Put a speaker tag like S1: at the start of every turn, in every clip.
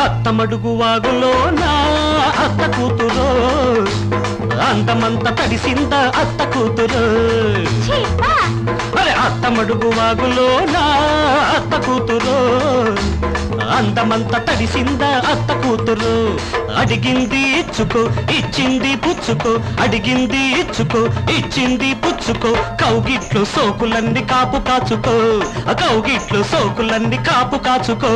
S1: అత్తమడుగు వాగులో నా అత్త కూతురు అందమంత తడిసింద అత్త కూతురు అరే అత్తమడుగు వాగులో నా అత్త కూతురు అందమంత తడిసింద అత్త కూతురు అడిగింది ఇచ్చుకో ఇచ్చింది పుచ్చుకో అడిగింది ఇచ్చుకో ఇచ్చింది పుచ్చుకో కౌగిట్లు సోకులన్నీ కాపు కాచుకో కౌగిట్లు సోకులన్నీ కాపు కాచుకో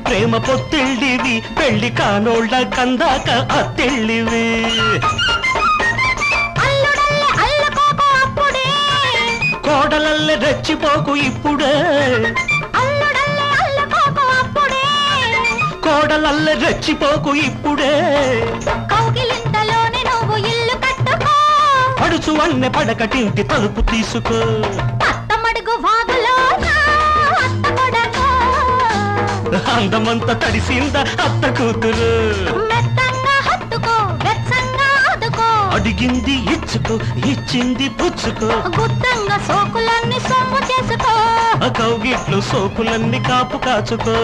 S1: ప్రేమ పొత్తిళ్ళివి పెళ్లి కానోళ్ళ కందాక అత్తిళ్ళివి కోడలల్లె రెచ్చిపోకు ఇప్పుడే కోడలల్లె రెచ్చిపోకు ఇప్పుడే పడుచు అన్నె పడకటింటి తలుపు తీసుకో అందమంత తడిసింద అత్త కూతురు అడిగింది ఇచ్చుకో ఇచ్చింది పుచ్చుకో
S2: గుత్తంగా సోకులన్నీ సొమ్ము చేసుకో
S1: కౌగిట్లు సోకులన్నీ కాపు కాచుకో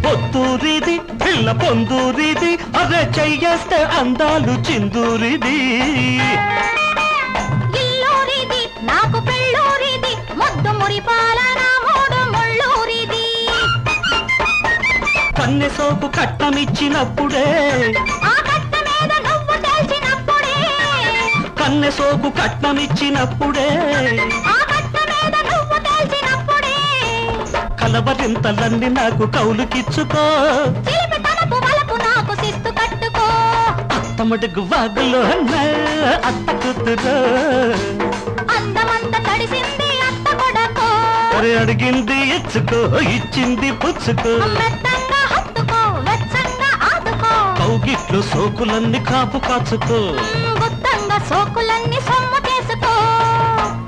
S1: పొత్తూరిది పిల్ల పొందూరిది అదే చెయ్యేస్తే అందాలు చిందూరిది
S2: ఇల్లూరిది నాకు పెళ్ళూరిది ముద్దు మురిపాల నా మూడు ముళ్ళూరిది
S1: కన్నె సోపు కట్టమిచ్చినప్పుడే
S2: ఆ కట్ట మీద నువ్వు తెలిసినప్పుడే
S1: కన్నె సోపు కట్నమిచ్చినప్పుడే
S2: ఆ కట్ట మీద నువ్వు తెలిసినప్పుడే
S1: కలవరింతలన్నీ నాకు కౌలుకిచ్చుకో
S2: చిలిపితనపు వలపు నాకు శిస్తు కట్టుకో
S1: అత్తమడుగు వాగులో అత్త కూతురు
S2: అందమంత తడిసింది అత్త కొడకో
S1: అరే అడిగింది ఇచ్చుకో ఇచ్చింది పుచ్చుకో
S2: మెత్తంగా హత్తుకో వెచ్చంగా ఆదుకో
S1: కౌగిట్లు సోకులన్నీ కాపు కాచుకో
S2: గుత్తంగా సోకులు